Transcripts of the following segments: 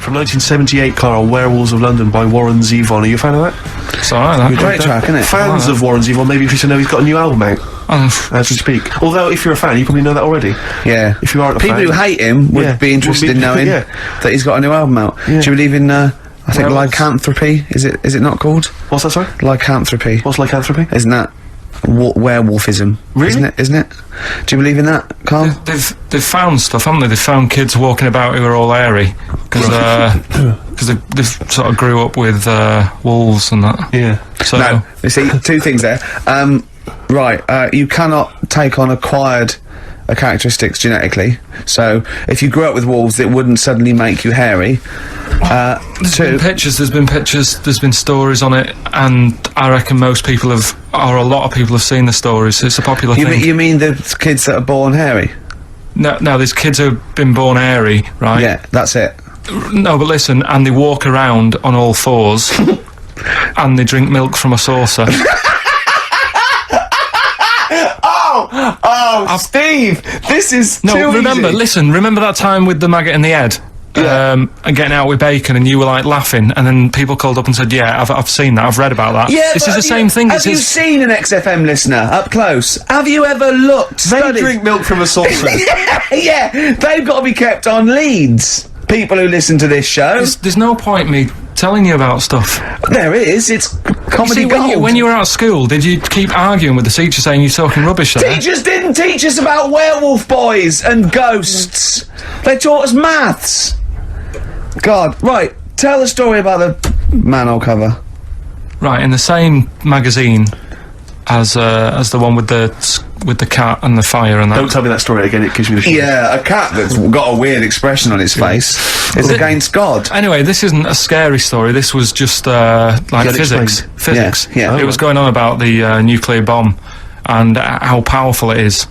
From 1978, Carl, Werewolves of London by Warren Zevon. Are you a fan of that? It's alright, that. Great track, isn't it? Fans of Warren Zevon maybe interested to know he's got a new album out. As we speak. Although, if you're a fan, you probably know that already. Yeah. If you aren't a People fan... who hate him would be interested in knowing that he's got a new album out. Do you believe in, I think, lycanthropy? Is it not called? What's that, sorry? Lycanthropy. What's lycanthropy? Isn't that werewolfism? Really? Isn't it? Do you believe in that, Carl? They've found stuff, haven't they? They've found kids walking about who are all hairy. Because they've sort of grew up with wolves and that. Yeah. So No, you see, two things there. You cannot take on acquired characteristics genetically. So, if you grew up with wolves, it wouldn't suddenly make you hairy. There's been pictures, there's been stories on it, and I reckon most people a lot of people have seen the stories. It's a popular thing. You mean the kids that are born hairy? No, there's kids who've been born hairy, right? Yeah, that's it. No, but listen, and they walk around on all fours, and they drink milk from a saucer. Steve, this is remember that time with the maggot in the head? And getting out with bacon, and you were like laughing, and then people called up and said, "Yeah, I've seen that. I've read about that." Yeah, this is the same thing. Have you seen an XFM listener up close? Have you ever looked? They drink milk from a saucer. Yeah, they've got to be kept on leads. People who listen to this show. There's no point me telling you about stuff. There is. It's comedy gold. When you were out of school, did you keep arguing with the teacher saying you're talking rubbish there? Teachers didn't teach us about werewolf boys and ghosts. They taught us maths. God, right, tell the story about the manhole cover. Right, in the same magazine as the one with the cat and the fire and that. Don't tell me that story again, it gives me the shivers. Yeah, a cat that's got a weird expression on its face is against God. Anyway, this isn't a scary story, this was just, like physics. Physics. Yeah. It was going on about the nuclear bomb and how powerful it is.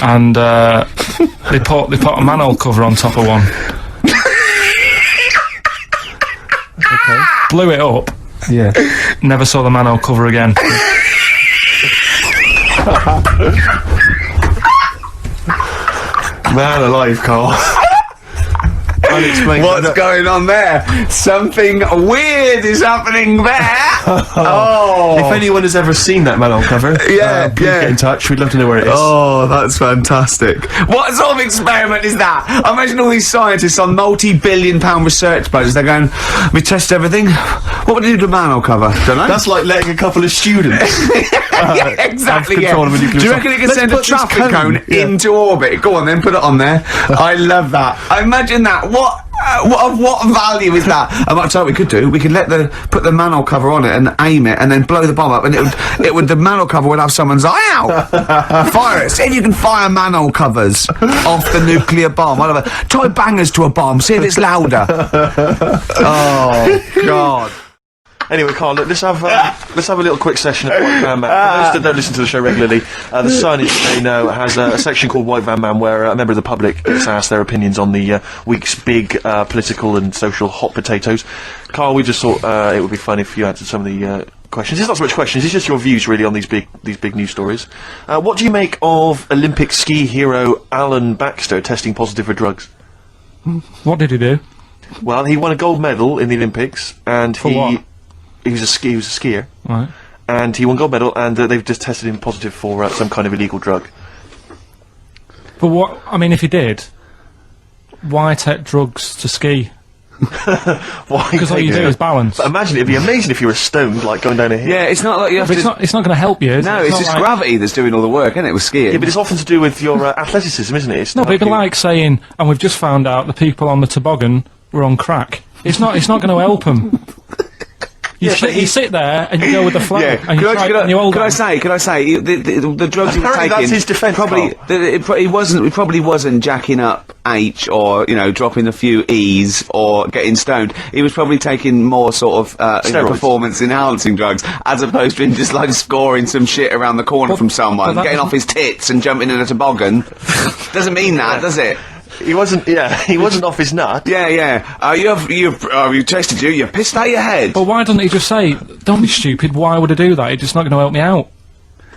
And they put a manhole cover on top of one. Okay. Blew it up. Yeah. Never saw the manhole cover again. Man alive, Carl. What's going on there? Something weird is happening there. If anyone has ever seen that manhole cover, please get in touch. We'd love to know where it is. Oh, that's fantastic. What sort of experiment is that? I imagine all these scientists on multi-billion-pound research budgets, they're going, we test everything. What would you do to a manhole cover? Don't know. That's like letting a couple of students yeah, exactly. have control of a nuclear Do you reckon it can send a traffic cone into orbit? Go on then, put it on there. I love that. I imagine that. What value is that? I might tell you what we could do. We could put the manhole cover on it and aim it, and then blow the bomb up, and the manhole cover would have someone's eye out. Fire it. See if you can fire manhole covers off the nuclear bomb. Whatever. Tie bangers to a bomb. See if it's louder. Oh God. Anyway, Carl, look, let's have a little quick session of White Van Man. For those that don't listen to the show regularly, the Sun, as you may know, has a section called White Van Man where a member of the public gets asked their opinions on the week's big political and social hot potatoes. Carl, we just thought it would be fun if you answered some of the questions. It's not so much questions, it's just your views really on these big news stories. What do you make of Olympic ski hero Alan Baxter testing positive for drugs? What did he do? Well, he won a gold medal in the Olympics, and what? He was a skier, right? And he won gold medal, and they've just tested him positive for some kind of illegal drug. But what? I mean, if he did, why take drugs to ski? Why? Because all you do is balance. But imagine, it'd be amazing if you were stoned, like going down a hill. Yeah, it's not like you have But to. it's not going to help you. No, it's just like gravity that's doing all the work, isn't it? With skiing. Yeah, but it's often to do with your athleticism, isn't it? It's No, but it'd be like saying, and we've just found out the people on the toboggan were on crack. It's not going to help them. You sit there and you go with the flow. Yeah. And you Could I say, the drugs he was Apparently taking... that's his defence, he probably wasn't jacking up H or, dropping a few E's or getting stoned. He was probably taking more sort of, performance-enhancing drugs, as opposed to him just, like, scoring some shit around the corner from someone, getting off his tits and jumping in a toboggan. Doesn't mean that, does it? He wasn't off his nut. Yeah. You tested you pissed out your head. But why doesn't he just say, don't be stupid, why would I do that? It's just not going to help me out.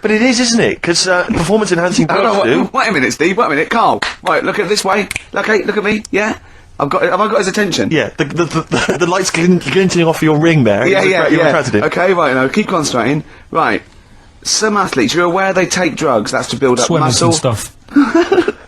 But it is, isn't it? Because performance-enhancing drugs do. Wait a minute, Steve, wait a minute. Carl, right, look at this way. Okay, look at me, yeah? Have I got his attention? Yeah, the lights glinting off your ring there. Yeah. You're attracted to him. Okay, right, now, keep concentrating. Right. Some athletes, you're aware they take drugs, that's to build up Swimmers muscle. and stuff.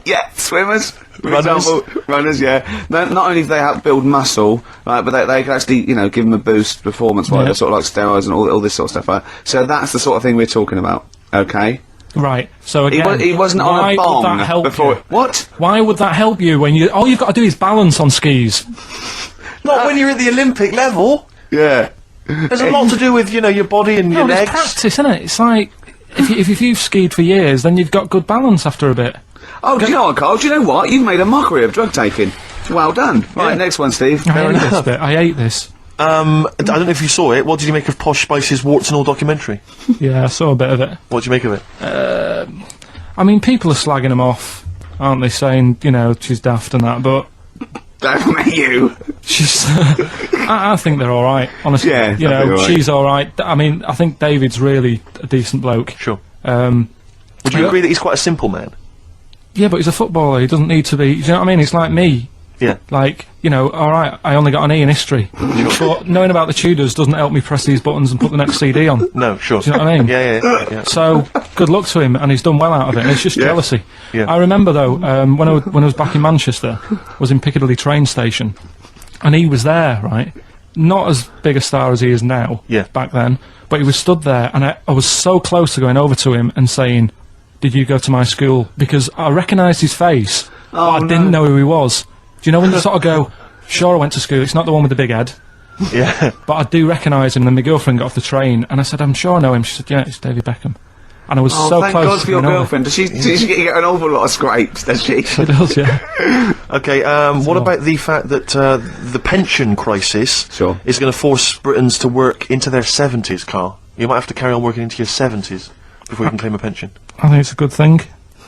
Yeah, swimmers, for Runners. example. Runners, yeah. Not only do they help build muscle, right, but they can actually, give them a boost performance-wise, Yeah. sort of like steroids and all this sort of stuff, right? So that's the sort of thing we're talking about, okay? Right. So again, He wasn't on why a bong would that help before. you? What? Why would that help you when all you've got to do is balance on skis? Not when you're at the Olympic level. Yeah. There's a lot to do with, your body and your No, it's legs. practice, isn't it? It's like if you've skied for years, then you've got good balance after a bit. Oh, do you know what, Carl? Do you know what? You've made a mockery of drug taking. Well done. Right, next one, Steve. I hate this bit. I hate this. I don't know if you saw it. What did you make of Posh Spice's Warts and All documentary? Yeah, I saw a bit of it. What did you make of it? I mean, people are slagging them off, aren't they? Saying, she's daft and that, but Don't you? she's. I think they're all right, honestly. Yeah, I think they're all right. She's all right. I mean, I think David's really a decent bloke. Sure. Um, Would you agree that he's quite a simple man? yeah, but he's a footballer. He doesn't need to be. You know what I mean? It's like me. Yeah. Like, all right, I only got an E in history. But knowing about the Tudors doesn't help me press these buttons and put the next CD on. No, sure. Do you know what I mean? Yeah. So, good luck to him, and he's done well out of it. And it's just jealousy. Yeah. I remember, though, when I was back in Manchester, I was in Piccadilly train station, and he was there, right? Not as big a star as he is now, Yeah. back then, but he was stood there, and I was so close to going over to him and saying, "Did you go to my school?" Because I recognised his face, but I didn't know who he was. Do you know when you sort of go, "Sure, I went to school, it's not the one with the big head," Yeah. but I do recognise him, and then my girlfriend got off the train, and I said, "I'm sure I know him." She said, "Yeah, it's David Beckham." And I was Oh, so thank close God to for your going over. girlfriend. Does she get an awful lot of scrapes, does she? She does, yeah. Okay, what about the fact that the pension crisis Sure. is going to force Britons to work into their 70s, Carl? You might have to carry on working into your 70s before you can claim a pension. I think it's a good thing.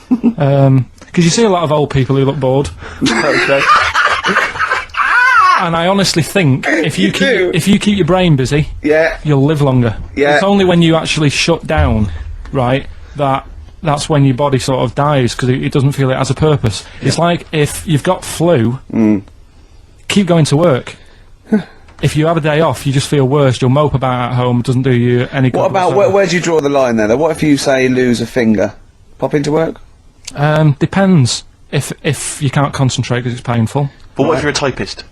Because you see a lot of old people who look bored. Okay. And I honestly think if you do. keep your brain busy, Yeah. you'll live longer. Yeah. It's only when you actually shut down, right, that's when your body sort of dies because it doesn't feel it has a purpose. It's like if you've got flu, keep going to work. If you have a day off, you just feel worse. You'll mope about at home. It doesn't do you any good. What about, whatsoever. where do you draw the line there, though? What if you, say, lose a finger? Pop into work? Depends. If you can't concentrate because it's painful, But what if you're a typist?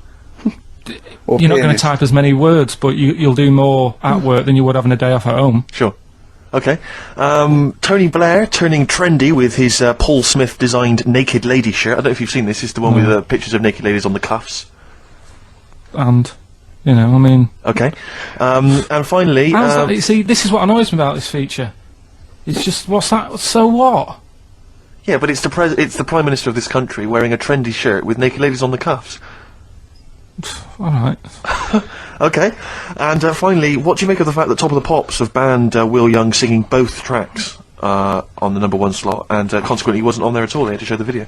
Or you're not going to pianist? type as many words, but you'll do more at work than you would having a day off at home. Sure. Okay. Tony Blair turning trendy with his Paul Smith designed naked lady shirt. I don't know if you've seen this. It's the one with pictures of naked ladies on the cuffs. And, I mean... Okay. And finally... how's that, you see, this is what annoys me about this feature. It's just, what's that? So what? yeah, but it's the Prime Minister of this country wearing a trendy shirt with naked ladies on the cuffs. Alright. Okay. And finally, what do you make of the fact that Top of the Pops have banned Will Young singing both tracks on the #1 slot, and consequently he wasn't on there at all? They had to show the video.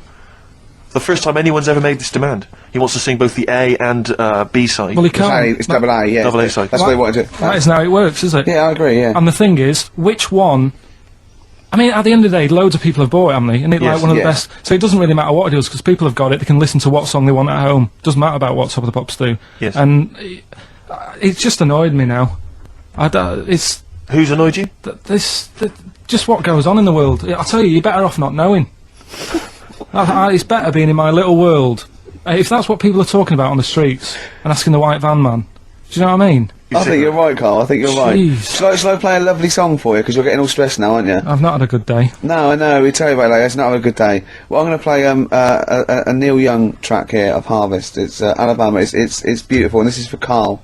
The first time anyone's ever made this demand. He wants to sing both the A and B side. Well, he can't. It's double A, yeah. Double A side. That's what they wanted to do. That isn't how it works, is it? Yeah, I agree, yeah. And the thing is, which one... I mean, at the end of the day, loads of people have bought it, haven't they? And it's Yes, like one of the yes. best... So it doesn't really matter what it is, because people have got it, they can listen to what song they want at home. Doesn't matter about what Top of the Pops do. Yes. And it's just annoyed me now. It's... Who's annoyed you? Just what goes on in the world. I tell you, you're better off not knowing. It's better being in my little world. If that's what people are talking about on the streets and asking the white van man, do you know what I mean? I think you're right, Carl. I think you're right. Jeez. Shall I play a lovely song for you? Because you're getting all stressed now, aren't you? I've not had a good day. No, I know. We tell you about it later. It's not a good day. Well, I'm going to play a Neil Young track here of Harvest. It's Alabama. It's beautiful, and this is for Carl.